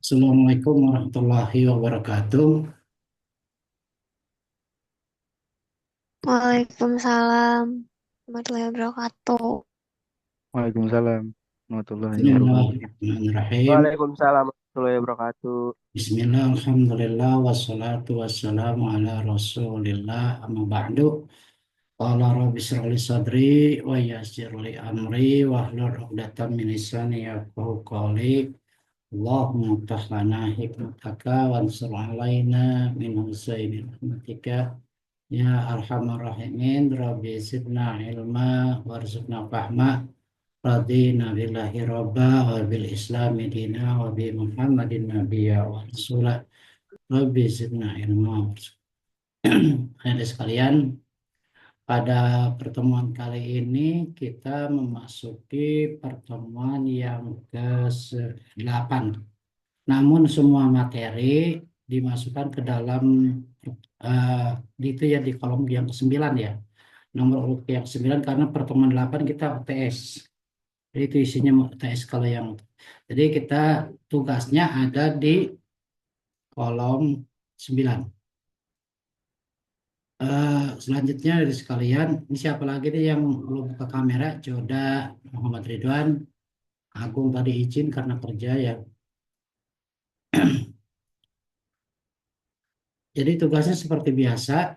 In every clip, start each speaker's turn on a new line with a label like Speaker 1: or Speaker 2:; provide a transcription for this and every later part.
Speaker 1: Assalamualaikum warahmatullahi wabarakatuh.
Speaker 2: Waalaikumsalam warahmatullahi wabarakatuh.
Speaker 3: Waalaikumsalam warahmatullahi wabarakatuh.
Speaker 1: Bismillahirrahmanirrahim.
Speaker 4: Waalaikumsalam warahmatullahi wabarakatuh.
Speaker 1: Bismillah, alhamdulillah, wassalatu wassalamu ala rasulillah, amma ba'du. Qala rabbi shrah li sadri wa yassir li amri wahlul 'uqdatam min lisani yafqahu qawli. Allahumma iftah lana hikmataka wansur alaina min husaini rahmatika ya arhamar rahimin. Rabbi zidna ilma warzuqna fahma. Radina billahi robba wa bil islami dina wa bi muhammadin nabiyya wa rasulah. Rabbi zidna ilma. Hadirin sekalian, pada pertemuan kali ini kita memasuki pertemuan yang ke-8. Namun semua materi dimasukkan ke dalam itu ya di kolom yang ke-9 ya. Nomor urut yang ke-9 karena pertemuan 8 kita UTS. Jadi itu isinya UTS kalau yang. Jadi kita tugasnya ada di kolom 9. Selanjutnya dari sekalian, ini siapa lagi nih yang belum buka kamera? Joda, Muhammad Ridwan, Agung tadi izin karena kerja ya. Jadi tugasnya seperti biasa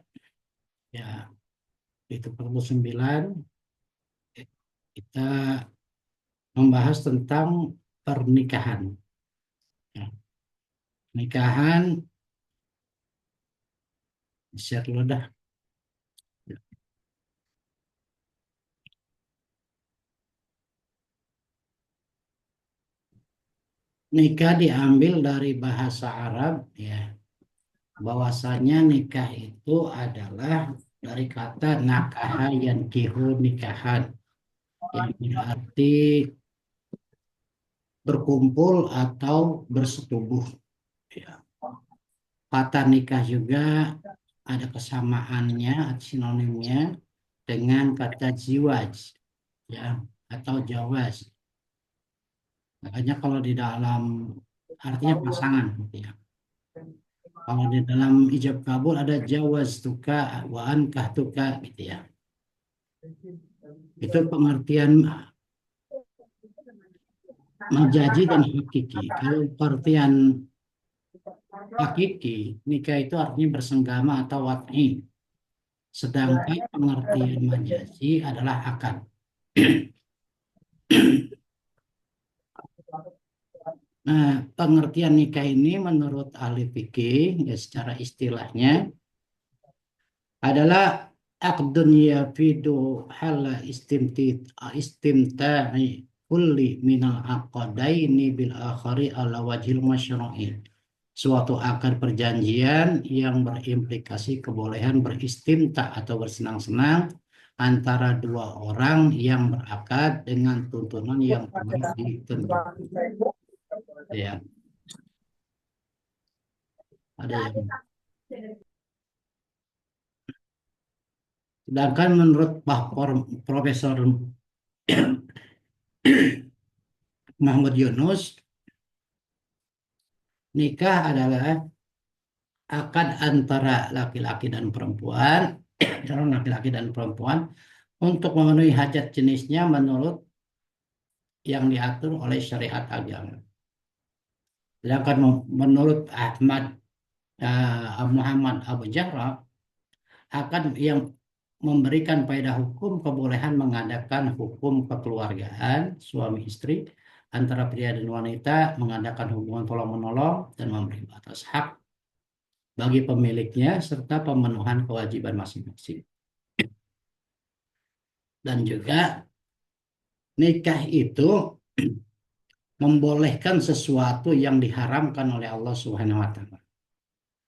Speaker 1: ya, itu perlu 9 kita membahas tentang pernikahan. Ya, pernikahan share dulu dah. Nikah diambil dari bahasa Arab ya. Bahwasanya nikah itu adalah dari kata nakaha yankihu nikahan yang berarti berkumpul atau bersetubuh ya. Kata nikah juga ada kesamaannya atau sinonimnya dengan kata ziwaj ya atau jawaz. Makanya kalau di dalam artinya pasangan gitu ya. Kalau di dalam ijab kabul ada jawaz tuka wa ankah tuka gitu ya. Itu pengertian majazi dan hakiki. Kalau pengertian hakiki, nikah itu artinya bersenggama atau wat'i. Sedangkan pengertian majazi adalah akad. Nah, pengertian nikah ini menurut ahli fikih, ya secara istilahnya adalah aqdun yafidu hala istimta'i kulli minal aqadaini bil akhari ala wajhil masyru'i. Suatu akad perjanjian yang berimplikasi kebolehan beristimta atau bersenang-senang antara dua orang yang berakad dengan tuntunan yang telah ditentukan. Ya, ada yang. Sedangkan menurut Profesor Muhammad Yunus, nikah adalah akad antara laki-laki dan perempuan, calon laki-laki dan perempuan untuk memenuhi hajat jenisnya menurut yang diatur oleh syariat agama. Sedangkan menurut Muhammad Abu Jahra, akad yang memberikan faedah hukum kebolehan mengadakan hukum kekeluargaan suami istri antara pria dan wanita, mengadakan hubungan tolong-menolong dan memberi batas hak bagi pemiliknya serta pemenuhan kewajiban masing-masing. Dan juga nikah itu membolehkan sesuatu yang diharamkan oleh Allah Subhanahu wa taala.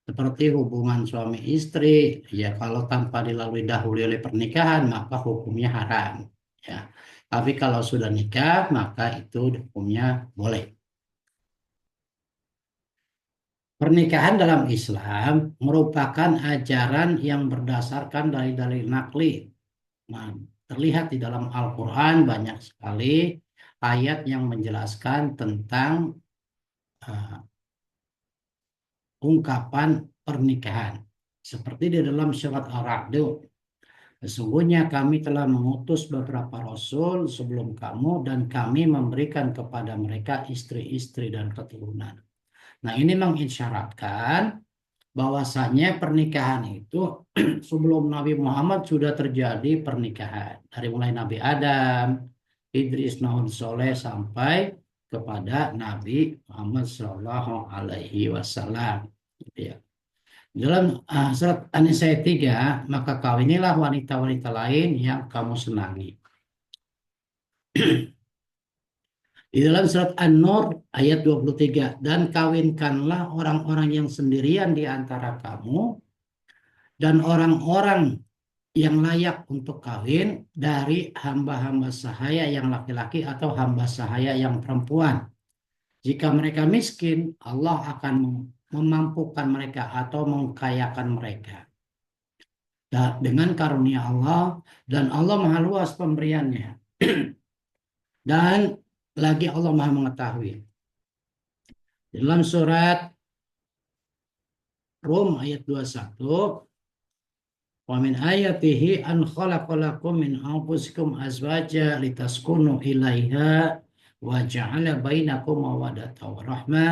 Speaker 1: Seperti hubungan suami istri, ya kalau tanpa dilalui dahulu oleh pernikahan maka hukumnya haram. Ya. Tapi kalau sudah nikah maka itu hukumnya boleh. Pernikahan dalam Islam merupakan ajaran yang berdasarkan dari dalil nakli. Nah, terlihat di dalam Al-Quran banyak sekali ayat yang menjelaskan tentang uh, ungkapan pernikahan. Seperti di dalam surat Ar-Ra'd, sesungguhnya kami telah mengutus beberapa rasul sebelum kamu dan kami memberikan kepada mereka istri-istri dan keturunan. Nah, ini mengisyaratkan bahwasanya pernikahan itu sebelum Nabi Muhammad sudah terjadi pernikahan. Dari mulai Nabi Adam, Idris, Nuh, Soleh sampai kepada Nabi Muhammad Shallallahu Alaihi Wasallam. Ya. Dalam surat An-Nisa 3, maka kawinilah wanita-wanita lain yang kamu senangi. Di dalam surat An-Nur ayat 23, dan kawinkanlah orang-orang yang sendirian di antara kamu dan orang-orang yang layak untuk kawin dari hamba-hamba sahaya yang laki-laki atau hamba sahaya yang perempuan. Jika mereka miskin, Allah akan memampukan mereka atau mengkayakan mereka dengan karunia Allah, dan Allah maha luas pemberiannya. Dan lagi Allah maha mengetahui. Dalam surat Rum ayat 21, wa min ayatihi an khalaqalakum min anfusikum azwaja litaskunu ilaiha wa ja'ala bainakum mawaddatan wa rahmah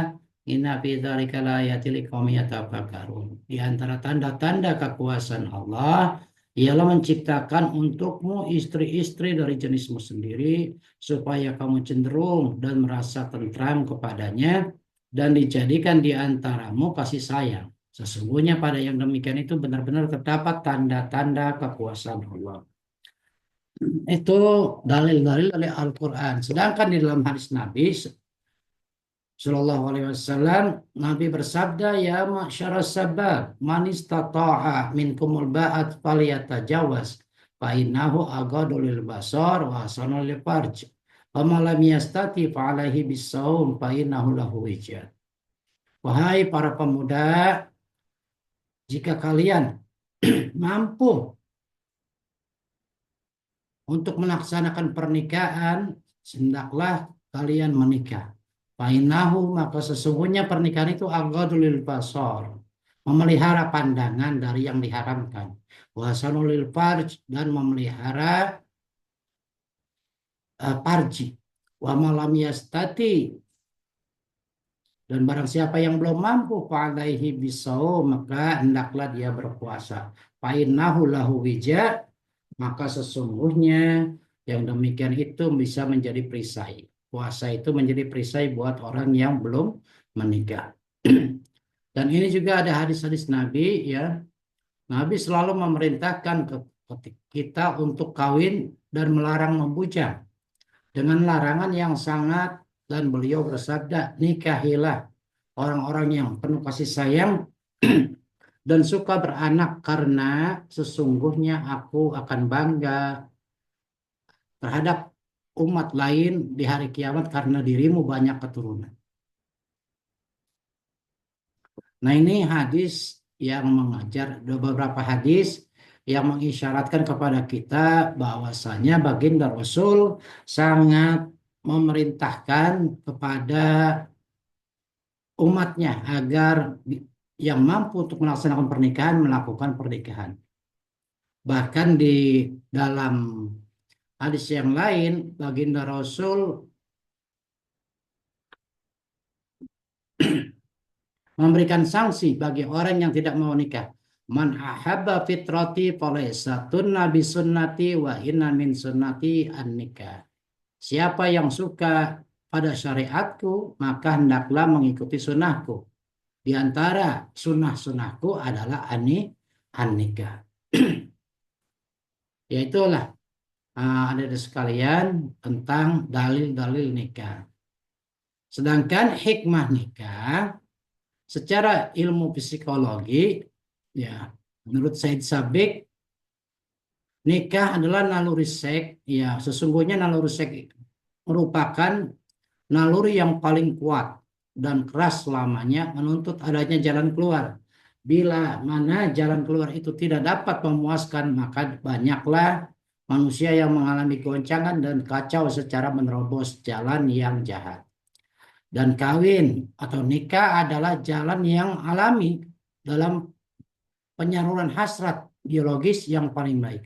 Speaker 1: inna fi dzalika laayatil liqaumin yatafakkarun. Di antara tanda-tanda kekuasaan Allah ialah menciptakan untukmu istri-istri dari jenismu sendiri supaya kamu cenderung dan merasa tentram kepadanya dan dijadikan di antaramu kasih sayang. Sesungguhnya pada yang demikian itu benar-benar terdapat tanda-tanda kekuasaan Allah. Itu dalil-dalil dari Al-Quran. Sedangkan di dalam hadis Nabi Sallallahu Alaihi Wasallam, Nabi bersabda, ya ma'syaras sabab, man istata'a minkumul ba'at falyatajawaz, fa innahu aghaddu lil basar wa ahsanu lil farj. Wa man lam yastati fa alaihi bisawm fa innahu lahu wijah. Wahai para pemuda, jika kalian mampu untuk melaksanakan pernikahan, hendaklah kalian menikah. Fainahu, maka sesungguhnya pernikahan itu aghaddu lil basar, memelihara pandangan dari yang diharamkan. Wa ahsanu lil farj, dan memelihara farji. Wa ma lam yastati, dan barang siapa yang belum mampu fa'alaihi bisawm, maka hendaklah dia berpuasa. Fainahu lahu wija, maka sesungguhnya yang demikian itu bisa menjadi perisai. Puasa itu menjadi perisai buat orang yang belum menikah. Dan ini juga ada hadis-hadis Nabi, ya. Nabi selalu memerintahkan kita untuk kawin dan melarang membujang dengan larangan yang sangat, dan beliau bersabda, nikahilah orang-orang yang penuh kasih sayang dan suka beranak, karena sesungguhnya aku akan bangga terhadap umat lain di hari kiamat karena dirimu banyak keturunan. Nah, ini hadis yang mengajar, beberapa hadis yang mengisyaratkan kepada kita bahwasanya baginda Rasul sangat memerintahkan kepada umatnya agar yang mampu untuk melaksanakan pernikahan melakukan pernikahan. Bahkan di dalam hadis yang lain, baginda Rasul memberikan sanksi bagi orang yang tidak mau nikah. Man ahabba fitrati falaysa tunna bi sunnati wa inna min sunnati an-nikah. Siapa yang suka pada syariatku, maka hendaklah mengikuti sunnahku. Di antara sunnah-sunnahku adalah an-nikah. Yaitulah ada sekalian tentang dalil-dalil nikah. Sedangkan hikmah nikah secara ilmu psikologi, ya, menurut Said Sabiq, nikah adalah naluri seks. Ya, sesungguhnya naluri seks merupakan naluri yang paling kuat dan keras selamanya menuntut adanya jalan keluar. Bila mana jalan keluar itu tidak dapat memuaskan, maka banyaklah manusia yang mengalami goncangan dan kacau secara menerobos jalan yang jahat. Dan kawin atau nikah adalah jalan yang alami dalam penyaluran hasrat biologis yang paling baik.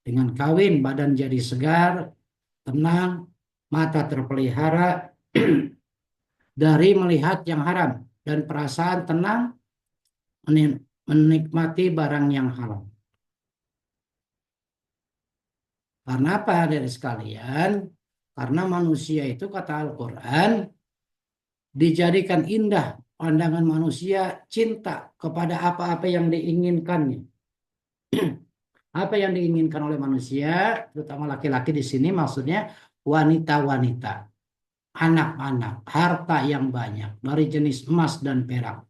Speaker 1: Dengan kawin, badan jadi segar, tenang, mata terpelihara dari melihat yang haram, dan perasaan tenang menikmati barang yang halal. Karena apa, dari sekalian? Karena manusia itu, kata Al-Quran, dijadikan indah pandangan manusia cinta kepada apa-apa yang diinginkannya. Apa yang diinginkan oleh manusia, terutama laki-laki di sini maksudnya wanita-wanita, anak-anak, harta yang banyak dari jenis emas dan perak.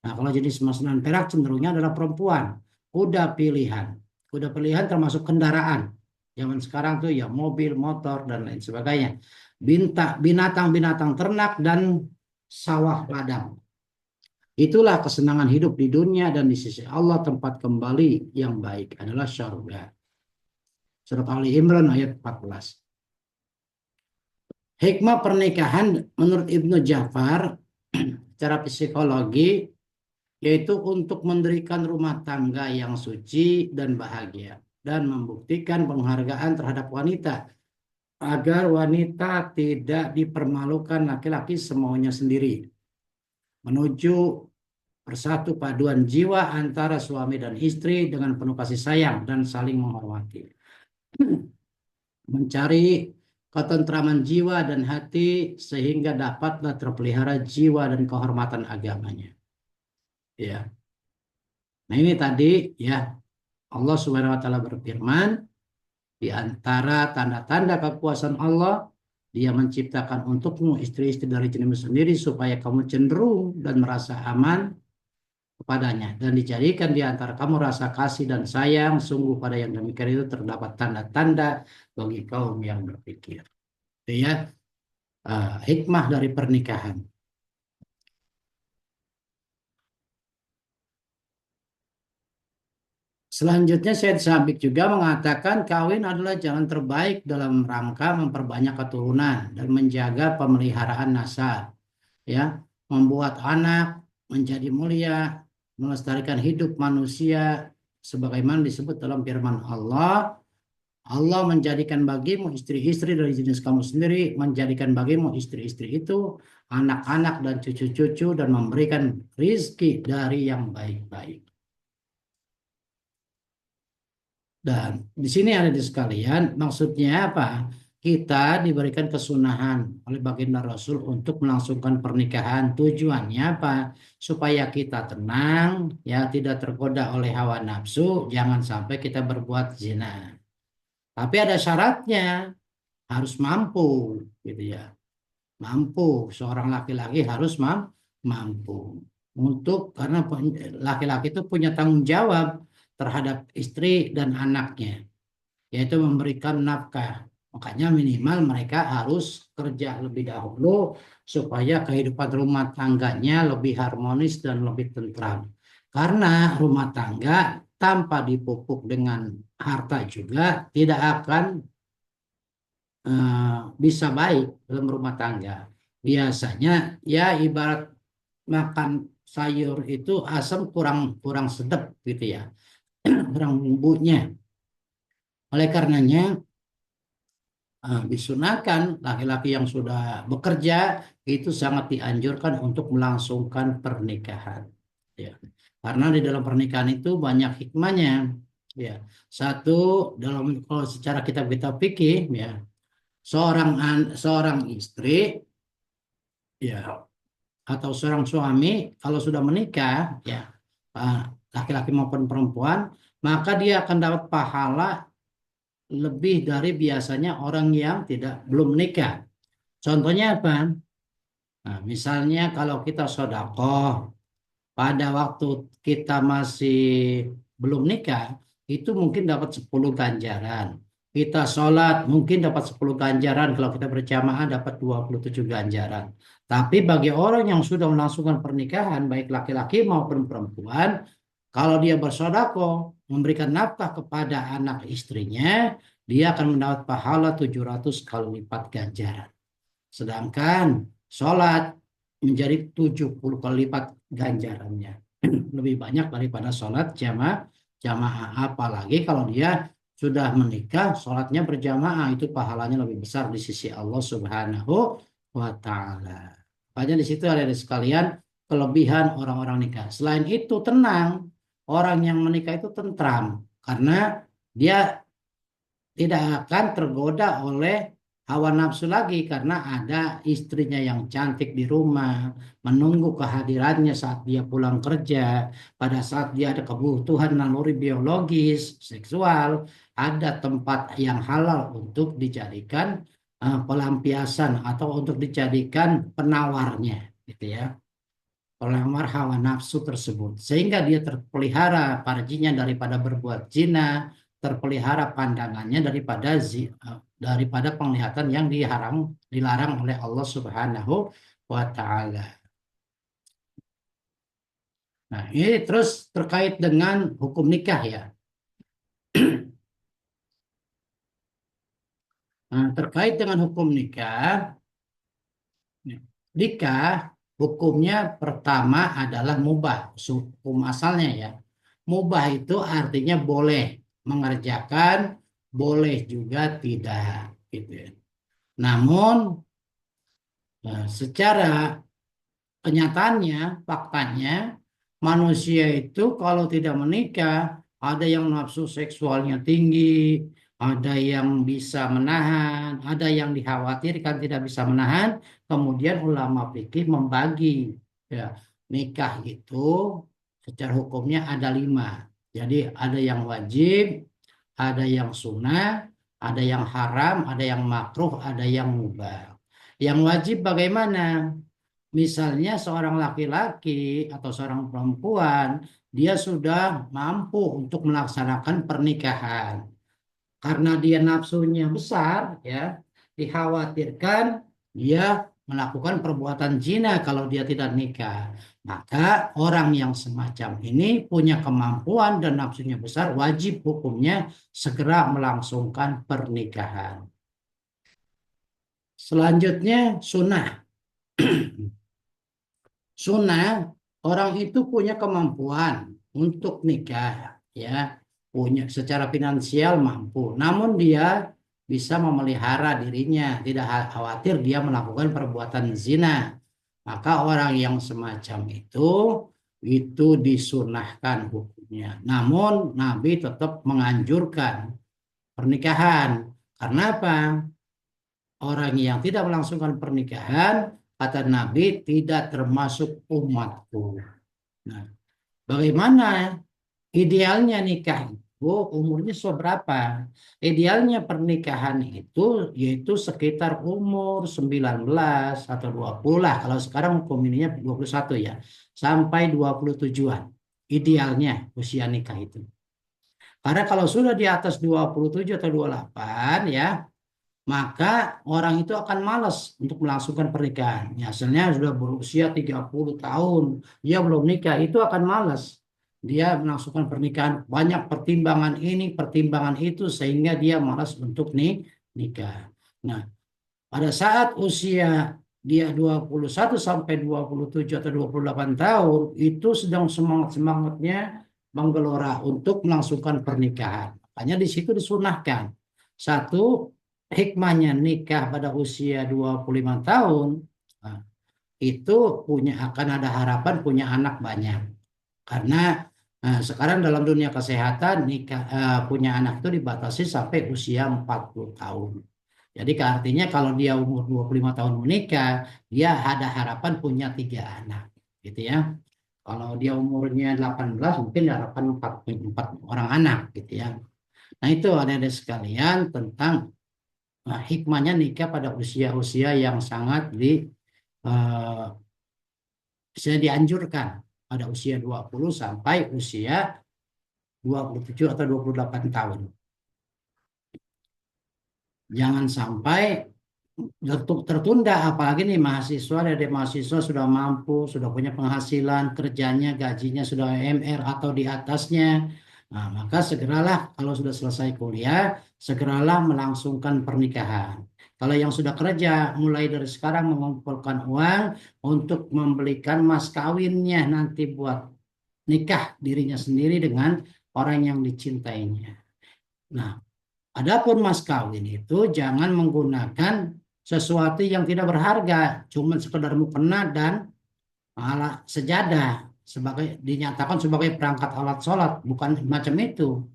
Speaker 1: Nah, kalau jenis emas dan perak cenderungnya adalah perempuan. Kuda pilihan. Kuda pilihan termasuk kendaraan. Zaman sekarang tuh ya mobil, motor, dan lain sebagainya. Binatang-binatang ternak dan sawah ladang. Itulah kesenangan hidup di dunia, dan di sisi Allah tempat kembali yang baik adalah syurga. Surat Ali Imran ayat 14. Hikmah pernikahan menurut Ibnu Ja'far secara psikologi yaitu untuk mendirikan rumah tangga yang suci dan bahagia, dan membuktikan penghargaan terhadap wanita agar wanita tidak dipermalukan laki-laki semaunya sendiri, menuju bersatu paduan jiwa antara suami dan istri dengan penuh kasih sayang dan saling menghormati, mencari ketentraman jiwa dan hati sehingga dapatlah terpelihara jiwa dan kehormatan agamanya. Ya. Nah, ini tadi ya, Allah Subhanahu wa taala berfirman, di antara tanda-tanda kekuasaan Allah, Dia menciptakan untukmu istri-istri dari jenismu sendiri supaya kamu cenderung dan merasa aman kepadanya, dan dijadikan di antara kamu rasa kasih dan sayang. Sungguh pada yang demikian itu terdapat tanda-tanda bagi kaum yang berpikir. Itu ya, hikmah dari pernikahan. Selanjutnya Syed Sabik juga mengatakan kawin adalah jalan terbaik dalam rangka memperbanyak keturunan dan menjaga pemeliharaan nasab, ya, membuat anak menjadi mulia, melestarikan hidup manusia sebagaimana disebut dalam firman Allah. Allah menjadikan bagimu istri-istri dari jenis kamu sendiri, menjadikan bagimu istri-istri itu anak-anak dan cucu-cucu, dan memberikan rizki dari yang baik-baik. Dan di sini ada di sekalian, maksudnya apa? Kita diberikan kesunahan oleh baginda Rasul untuk melangsungkan pernikahan. Tujuannya apa? Supaya kita tenang, ya, tidak tergoda oleh hawa nafsu, jangan sampai kita berbuat zina. Tapi ada syaratnya, harus mampu, gitu ya. Mampu, seorang laki-laki harus mampu. Karena laki-laki itu punya tanggung jawab terhadap istri dan anaknya, yaitu memberikan nafkah. Makanya minimal mereka harus kerja lebih dahulu supaya kehidupan rumah tangganya lebih harmonis dan lebih tentram. Karena rumah tangga tanpa dipupuk dengan harta juga tidak akan bisa baik dalam rumah tangga. Biasanya ya ibarat makan sayur itu asam kurang sedap gitu ya. Kurang bumbunya. Oleh karenanya disunahkan laki-laki yang sudah bekerja itu sangat dianjurkan untuk melangsungkan pernikahan. Ya. Karena di dalam pernikahan itu banyak hikmahnya. Ya. Satu, kalau secara kita pikir ya, seorang istri ya atau seorang suami kalau sudah menikah ya, laki-laki maupun perempuan, maka dia akan dapat pahala lebih dari biasanya orang yang belum menikah. Contohnya apa? Nah, misalnya kalau kita sedekah pada waktu kita masih belum nikah, itu mungkin dapat 10 ganjaran. Kita sholat mungkin dapat 10 ganjaran, kalau kita berjamaah dapat 27 ganjaran. Tapi bagi orang yang sudah melangsungkan pernikahan, baik laki-laki maupun perempuan, kalau dia bersedekah, memberikan nafkah kepada anak istrinya, dia akan mendapat pahala 700 kali lipat ganjaran. Sedangkan sholat menjadi 70 kali lipat ganjarannya. Lebih banyak daripada sholat jamaah. Apalagi kalau dia sudah menikah, sholatnya berjamaah, itu pahalanya lebih besar di sisi Allah Subhanahu wa Ta'ala. Makanya di situ ada sekalian kelebihan orang-orang nikah. Selain itu tenang, orang yang menikah itu tentram karena dia tidak akan tergoda oleh hawa nafsu lagi karena ada istrinya yang cantik di rumah, menunggu kehadirannya saat dia pulang kerja, pada saat dia ada kebutuhan naluri biologis, seksual, ada tempat yang halal untuk dijadikan pelampiasan atau untuk dijadikan penawarnya, gitu ya. Pelamar hawa nafsu tersebut sehingga dia terpelihara farjinya daripada berbuat zina, terpelihara pandangannya daripada penglihatan yang dilarang oleh Allah Subhanahu wa Ta'ala. Nah, ini terus terkait dengan hukum nikah ya. Nah, terkait dengan hukum nikah, hukumnya pertama adalah mubah, hukum asalnya ya. Mubah itu artinya boleh mengerjakan, boleh juga tidak, gitu ya. Namun secara kenyataannya, faktanya, manusia itu kalau tidak menikah, ada yang nafsu seksualnya tinggi, ada yang bisa menahan, ada yang dikhawatirkan tidak bisa menahan. Kemudian ulama fikih membagi, ya, nikah itu secara hukumnya ada 5. Jadi ada yang wajib, ada yang sunnah, ada yang haram, ada yang makruh, ada yang mubah. Yang wajib bagaimana? Misalnya seorang laki-laki atau seorang perempuan, dia sudah mampu untuk melaksanakan pernikahan. Karena dia nafsunya besar, ya, dikhawatirkan dia melakukan perbuatan zina kalau dia tidak nikah. Maka orang yang semacam ini punya kemampuan dan nafsunya besar, wajib hukumnya segera melangsungkan pernikahan. Selanjutnya sunnah. Sunnah, orang itu punya kemampuan untuk nikah, ya, punya secara finansial mampu, namun dia bisa memelihara dirinya, tidak khawatir dia melakukan perbuatan zina. Maka orang yang semacam itu disunahkan hukumnya. Namun Nabi tetap menganjurkan pernikahan. Karena apa? Orang yang tidak melangsungkan pernikahan, kata Nabi, tidak termasuk umatku. Nah, bagaimana idealnya nikah itu umurnya seberapa? Idealnya pernikahan itu yaitu sekitar umur 19 atau 20 lah. Kalau sekarang hukum ininya 21 ya. Sampai 27-an. Idealnya usia nikah itu. Karena kalau sudah di atas 27 atau 28 ya, maka orang itu akan malas untuk melangsungkan pernikahan. Ya, hasilnya sudah berusia 30 tahun, dia belum nikah, itu akan malas. Dia melangsungkan pernikahan, banyak pertimbangan ini, pertimbangan itu, sehingga dia malas untuk nikah. Nah, pada saat usia dia 21 sampai 27 atau 28 tahun, itu sedang semangat-semangatnya menggelora untuk melangsungkan pernikahan. Makanya di situ disunahkan. Satu, hikmahnya nikah pada usia 25 tahun, nah, itu akan ada harapan punya anak banyak. Karena sekarang dalam dunia kesehatan nikah punya anak itu dibatasi sampai usia 40 tahun. Jadi artinya kalau dia umur 25 tahun menikah, dia ada harapan punya 3 anak, gitu ya. Kalau dia umurnya 18 mungkin harapan 4 orang anak, gitu ya. Nah, itu ada sekalian tentang hikmahnya nikah pada usia-usia yang sangat bisa dianjurkan pada usia 20 sampai usia 27 atau 28 tahun. Jangan sampai tertunda, apalagi nih mahasiswa, dari mahasiswa sudah mampu, sudah punya penghasilan, kerjanya, gajinya sudah UMR atau di atasnya. Nah, maka segeralah kalau sudah selesai kuliah, segeralah melangsungkan pernikahan. Kalau yang sudah kerja, mulai dari sekarang mengumpulkan uang untuk membelikan mas kawinnya nanti buat nikah dirinya sendiri dengan orang yang dicintainya. Nah, adapun mas kawin itu jangan menggunakan sesuatu yang tidak berharga, cuma sekedar mukena dan alat sejadah sebagai dinyatakan sebagai perangkat alat sholat, bukan macam itu.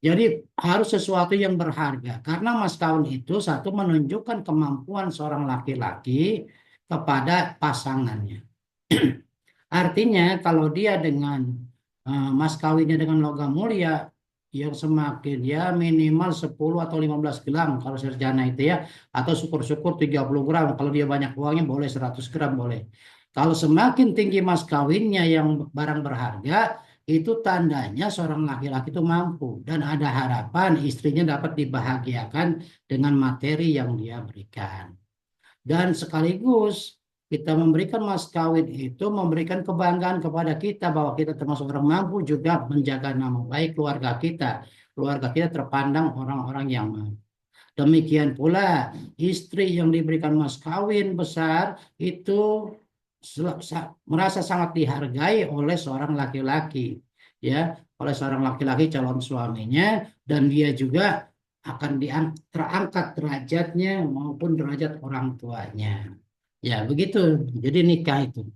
Speaker 1: Jadi harus sesuatu yang berharga karena mas kawin itu satu menunjukkan kemampuan seorang laki-laki kepada pasangannya. Artinya kalau dia dengan mas kawinnya dengan logam mulia yang semakin ya minimal 10 atau 15 gram kalau sarjana itu ya, atau syukur-syukur 30 gram, kalau dia banyak uangnya boleh 100 gram boleh. Kalau semakin tinggi mas kawinnya yang barang berharga, itu tandanya seorang laki-laki itu mampu dan ada harapan istrinya dapat dibahagiakan dengan materi yang dia berikan. Dan sekaligus kita memberikan mas kawin itu memberikan kebanggaan kepada kita bahwa kita termasuk orang mampu, juga menjaga nama baik keluarga kita. Keluarga kita terpandang orang-orang yang mampu. Demikian pula istri yang diberikan mas kawin besar itu merasa sangat dihargai oleh seorang laki-laki, ya, oleh seorang laki-laki calon suaminya, dan dia juga akan terangkat derajatnya maupun derajat orang tuanya. Ya, begitu. Jadi nikah itu.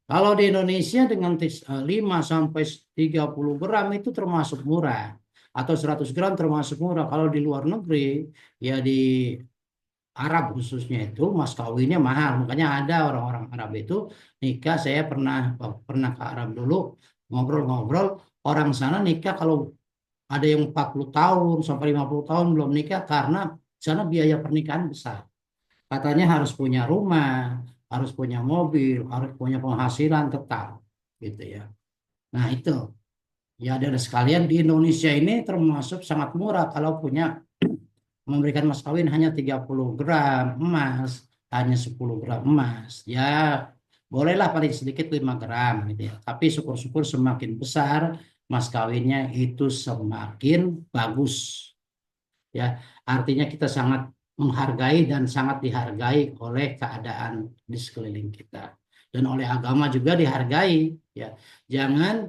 Speaker 1: Kalau di Indonesia dengan 5 sampai 30 gram itu termasuk murah, atau 100 gram termasuk murah. Kalau di luar negeri, ya di Arab khususnya itu mas kawinnya mahal. Makanya ada orang-orang Arab itu nikah, saya pernah ke Arab dulu ngobrol-ngobrol, orang sana nikah kalau ada yang 40 tahun sampai 50 tahun belum nikah karena sana biaya pernikahan besar. Katanya harus punya rumah, harus punya mobil, harus punya penghasilan tetap gitu ya. Nah, itu ya, ada sekalian di Indonesia ini termasuk sangat murah kalau punya memberikan mas kawin hanya 30 gram emas, hanya 10 gram emas. Ya, bolehlah paling sedikit 5 gram gitu ya. Tapi syukur-syukur semakin besar mas kawinnya itu semakin bagus. Ya, artinya kita sangat menghargai dan sangat dihargai oleh keadaan di sekeliling kita. Dan oleh agama juga dihargai, ya. Jangan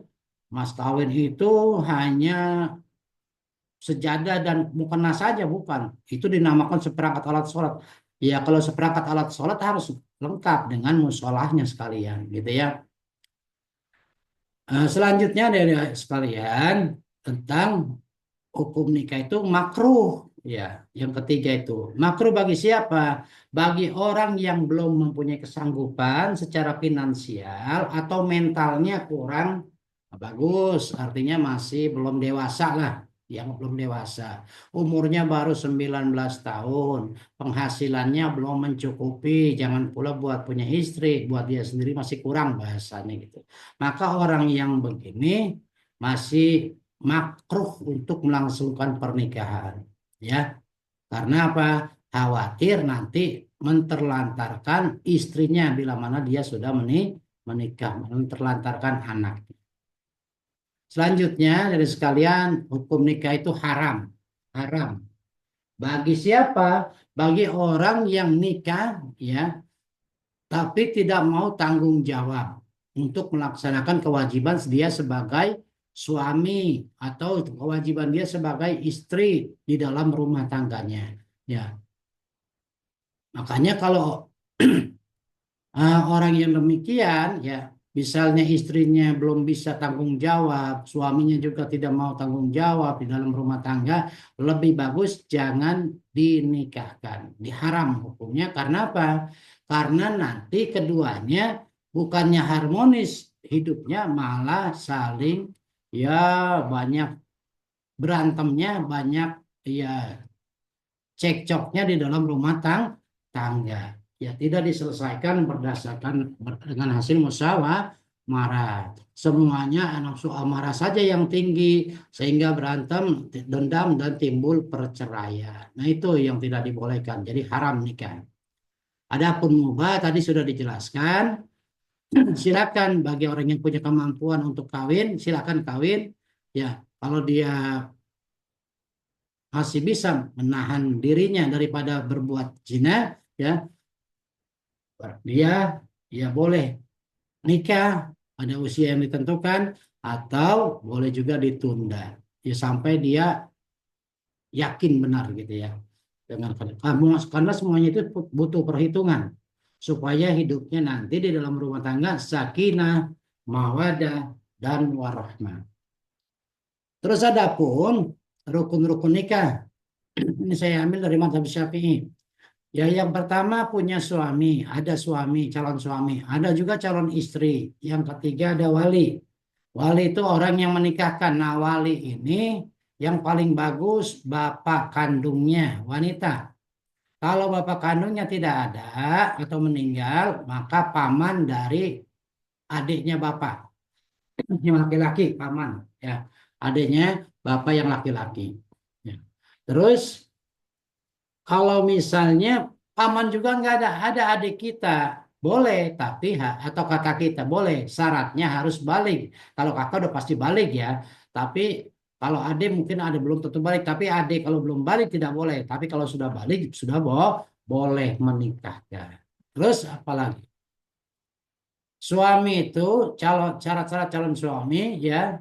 Speaker 1: mas kawin itu hanya sejadah dan mukena saja, bukan. Itu dinamakan seperangkat alat sholat. Ya, kalau seperangkat alat sholat harus lengkap dengan musolahnya sekalian, gitu ya. Selanjutnya dari sekalian tentang hukum nikah itu makruh, ya. Yang ketiga itu makruh bagi siapa? Bagi orang yang belum mempunyai kesanggupan secara finansial atau mentalnya kurang bagus, artinya masih belum dewasa lah, yang belum dewasa, umurnya baru 19 tahun, penghasilannya belum mencukupi, jangan pula buat punya istri, buat dia sendiri masih kurang bahasanya gitu. Maka orang yang begini masih makruh untuk melangsungkan pernikahan, ya. Karena apa? Khawatir nanti menterlantarkan istrinya bila mana dia sudah menikah, menterlantarkan anak. Selanjutnya dari sekalian, hukum nikah itu haram. Haram. Bagi siapa? Bagi orang yang nikah, ya, tapi tidak mau tanggung jawab untuk melaksanakan kewajiban dia sebagai suami atau kewajiban dia sebagai istri di dalam rumah tangganya. Ya, makanya kalau orang yang demikian, ya, misalnya istrinya belum bisa tanggung jawab, suaminya juga tidak mau tanggung jawab di dalam rumah tangga, lebih bagus jangan dinikahkan. Diharam hukumnya. Karena apa? Karena nanti keduanya bukannya harmonis hidupnya, malah saling ya banyak berantemnya, banyak ya cekcoknya di dalam rumah tangga. Ya, tidak diselesaikan berdasarkan dengan hasil musyawarah. Semuanya nafsu amarah saja yang tinggi sehingga berantem, dendam, dan timbul perceraian. Nah, itu yang tidak dibolehkan. Jadi haram nikah. Adapun mubah tadi sudah dijelaskan. Silakan bagi orang yang punya kemampuan untuk kawin, silakan kawin. Ya, kalau dia masih bisa menahan dirinya daripada berbuat zina, ya, dia ya boleh nikah pada usia yang ditentukan atau boleh juga ditunda ya sampai dia yakin benar gitu ya dengan karena semuanya itu butuh perhitungan supaya hidupnya nanti di dalam rumah tangga sakinah, mawadah dan warahmah. Terus ada pun rukun-rukun nikah. Ini saya ambil dari mazhab Syafi'i. Ya, yang pertama punya suami, ada suami, calon suami, ada juga calon istri. Yang ketiga ada wali. Wali itu orang yang menikahkan. Nah, wali ini yang paling bagus bapak kandungnya wanita. Kalau bapak kandungnya tidak ada atau meninggal, maka paman dari adiknya bapak. Yang laki-laki, paman. Ya, adiknya bapak yang laki-laki. Ya. Terus kalau misalnya paman juga nggak ada adik kita, boleh, tapi atau kakak kita boleh, syaratnya harus balik. Kalau kakak udah pasti balik ya, tapi kalau adik mungkin ada belum tentu balik, tapi adik kalau belum balik tidak boleh. Tapi kalau sudah balik sudah boleh menikahkan. Terus apalagi? Suami itu syarat-syarat calon suami ya.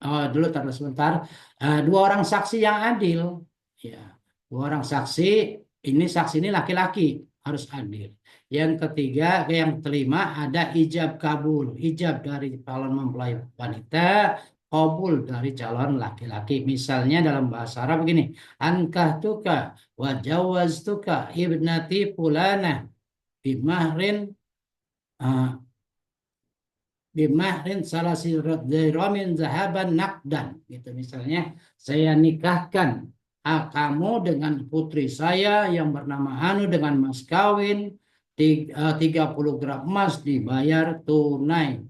Speaker 1: Oh, dulu taruh sebentar. Dua orang saksi yang adil. Ya, dua orang saksi. Saksi ini laki-laki harus adil. Yang ketiga, yang kelima ada ijab kabul. Ijab dari calon mempelai wanita, kabul dari calon laki-laki. Misalnya dalam bahasa Arab begini, ankah tuka wajawaz tuka ibnati fulana bimahrin bimahrin salasi dirhamin zahaban nakdan gitu misalnya saya nikahkan kamu dengan putri saya yang bernama Anu dengan mas kawin 30 gram emas dibayar tunai.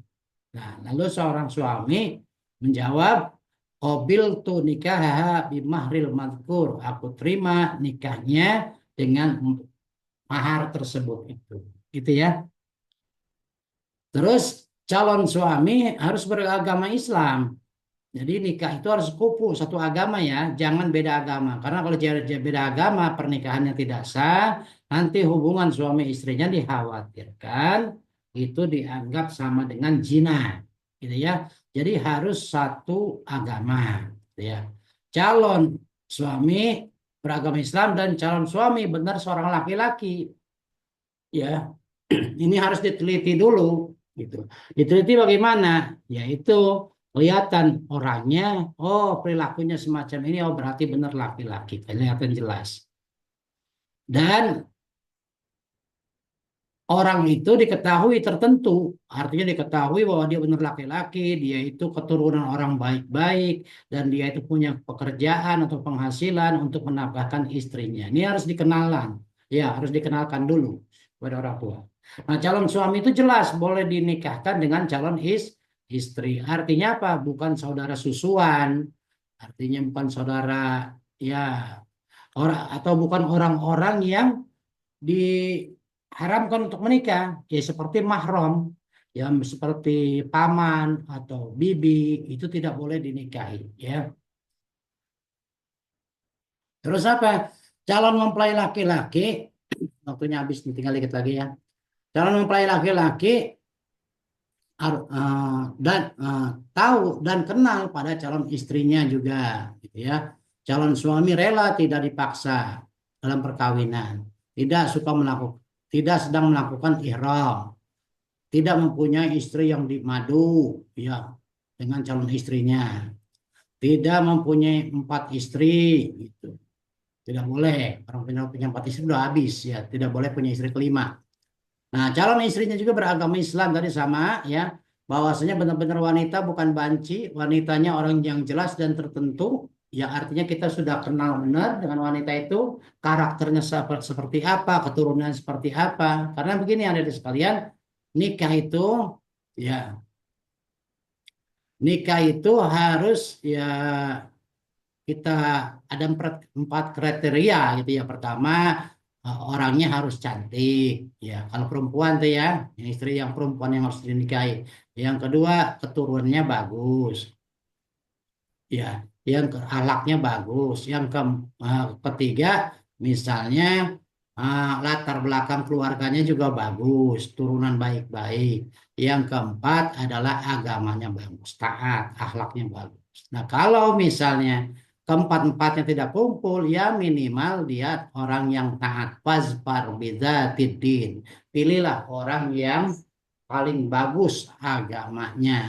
Speaker 1: Nah, lalu seorang suami menjawab qabil tu nikah bimahril madkur, aku terima nikahnya dengan mahar tersebut itu ya. Terus calon suami harus beragama Islam. Jadi nikah itu harus kupu satu agama ya, jangan beda agama. Karena kalau beda agama pernikahannya tidak sah, nanti hubungan suami istrinya dikhawatirkan itu dianggap sama dengan zina, gitu ya. Jadi harus satu agama, gitu ya. Calon suami beragama Islam dan calon suami benar seorang laki-laki, ya. Ini harus diteliti dulu gitu. Diteliti bagaimana? Yaitu kelihatan orangnya, oh perilakunya semacam ini, oh berarti benar laki-laki, kelihatan jelas. Dan orang itu diketahui tertentu, artinya diketahui bahwa dia benar laki-laki, dia itu keturunan orang baik-baik, dan dia itu punya pekerjaan atau penghasilan untuk menafkahkan istrinya. Ini harus dikenalan, ya harus dikenalkan dulu kepada orang tua. Nah, calon suami itu jelas boleh dinikahkan dengan calon istri. Artinya apa? Bukan saudara susuan, artinya bukan saudara ya orang atau bukan orang-orang yang diharamkan untuk menikah, ya seperti mahram, yang seperti paman atau bibi itu tidak boleh dinikahi, ya. Terus apa? Calon mempelai laki-laki, waktunya habis, tinggal dikit lagi ya. Calon mempelai laki-laki dan tahu dan kenal pada calon istrinya juga, gitu ya. Calon suami rela tidak dipaksa dalam perkawinan, tidak sedang melakukan ihram, tidak mempunyai istri yang dimadu, ya, dengan calon istrinya, tidak mempunyai 4 istri, gitu. Tidak boleh, orang punya 4 istri sudah habis, ya, tidak boleh punya istri kelima. Nah, calon istrinya juga beragama Islam tadi sama ya, bahwasanya benar-benar wanita bukan banci, wanitanya orang yang jelas dan tertentu, ya artinya kita sudah kenal benar dengan wanita itu, karakternya seperti apa, keturunan seperti apa. Karena begini ada di sekalian, nikah itu ya nikah itu harus ya kita ada 4 kriteria gitu ya. Pertama, orangnya harus cantik ya, kalau perempuan tuh ya, istri yang perempuan yang harus dinikahi. Yang kedua, keturunannya bagus ya. Akhlaknya bagus. Ketiga, misalnya latar belakang keluarganya juga bagus, turunan baik-baik. Yang keempat adalah agamanya bagus, taat, akhlaknya bagus. Nah, kalau misalnya keempat-empatnya tidak kumpul, ya minimal dia orang yang taat. Fazfar bidzatid. Pilihlah orang yang paling bagus agamanya,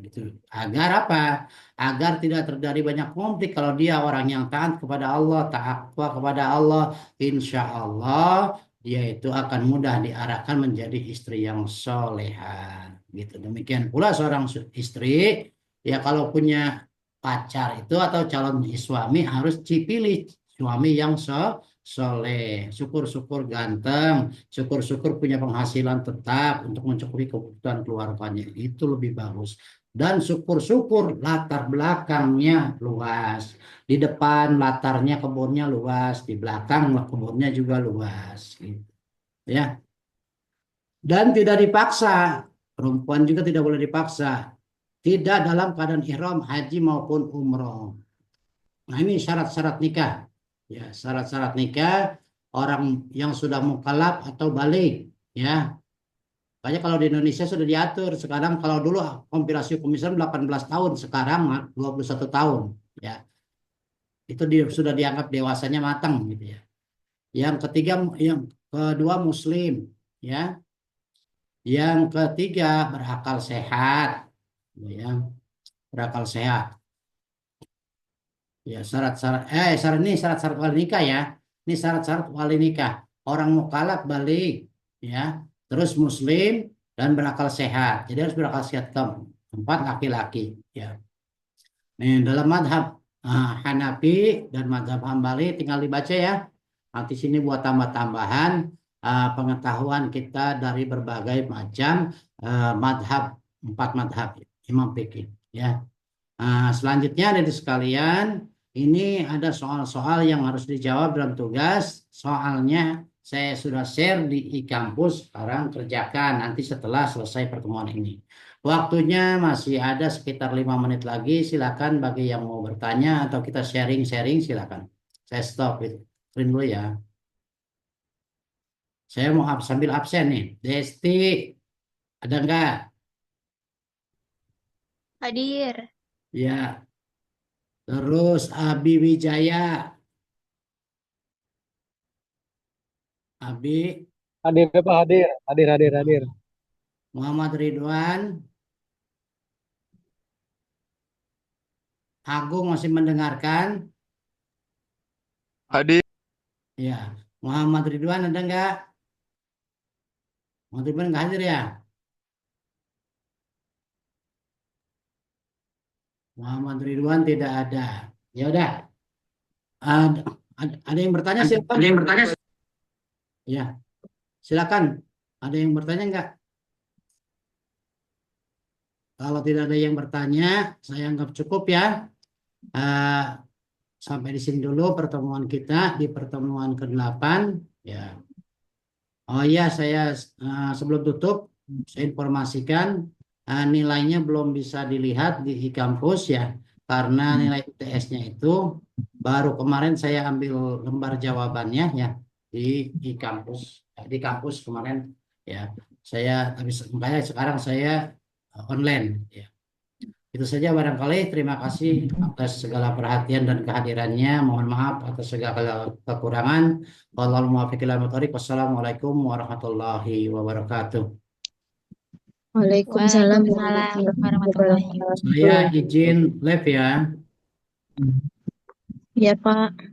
Speaker 1: gitu. Agar apa? Agar tidak terjadi banyak konflik. Kalau dia orang yang taat kepada Allah, takwa kepada Allah, insya Allah dia itu akan mudah diarahkan menjadi istri yang soleha, gitu. Demikian pula seorang istri, ya kalau punya pacar itu atau calon suami harus dipilih suami yang soleh, syukur-syukur ganteng, syukur-syukur punya penghasilan tetap untuk mencukupi kebutuhan keluarganya, itu lebih bagus. Dan syukur-syukur latar belakangnya luas. Di depan latarnya kebunnya luas, di belakang kebunnya juga luas, gitu. Ya. Dan tidak dipaksa. Perempuan juga tidak boleh dipaksa. Tidak dalam keadaan ihram haji maupun umroh. Nah, ini syarat-syarat nikah. Ya, syarat-syarat nikah orang yang sudah mukallaf atau balik, ya. Makanya kalau di Indonesia sudah diatur. Sekarang kalau dulu kompilasi hukum Islam 18 tahun, sekarang 21 tahun, ya. Itu sudah dianggap dewasanya matang, gitu ya. Yang ketiga, yang kedua muslim, ya. Yang ketiga berakal sehat, ya. Berakal sehat. Ya, syarat-syarat wali nikah, ya. Ini syarat-syarat wali nikah. Orang mukallaf balik, ya. Terus muslim dan berakal sehat. Jadi harus berakal sehat keempat laki-laki, ya. Nih, dalam madhab Hanafi dan madhab Hambali tinggal dibaca, ya. Nanti sini buat tambah-tambahan pengetahuan kita dari berbagai macam madhab, 4 madhab imam fikih, ya. Selanjutnya dari sekalian, ini ada soal-soal yang harus dijawab dalam tugas. Soalnya saya sudah share di e-kampus, sekarang kerjakan nanti setelah selesai pertemuan ini. Waktunya masih ada sekitar 5 menit lagi. Silakan bagi yang mau bertanya atau kita sharing-sharing, silakan. Saya stop itu. Print dulu, ya. Saya mau sambil absen nih. Desti, ada enggak?
Speaker 2: Hadir.
Speaker 1: Ya. Terus Abi Wijaya. Abi.
Speaker 5: Hadir Pak, hadir.
Speaker 1: Muhammad Ridwan. Agung masih mendengarkan?
Speaker 3: Hadir.
Speaker 1: Ya. Muhammad Ridwan ada enggak? Muhammad Ridwan enggak hadir, ya? Muhammad Ridwan tidak ada. Ya udah. Ada yang bertanya, silakan. Ada yang bertanya? Ya. Silakan. Ada yang bertanya enggak? Kalau tidak ada yang bertanya, saya anggap cukup, ya. Sampai di sini dulu pertemuan kita di pertemuan ke-8, ya. Oh iya, saya sebelum tutup saya informasikan nilainya belum bisa dilihat di e-kampus, ya, karena nilai UTS-nya itu baru kemarin saya ambil lembar jawabannya, ya, di e-kampus, di kampus kemarin, ya. Makanya sekarang saya online, ya. Itu saja barangkali. Terima kasih atas segala perhatian dan kehadirannya. Mohon maaf atas segala kekurangan. Wallahul muwaffiq ila aqwamit. Wassalamualaikum warahmatullahi wabarakatuh.
Speaker 2: Waalaikumsalam warahmatullahi
Speaker 1: Saya izin live, ya.
Speaker 2: wabarakatuh. Ya, Pak.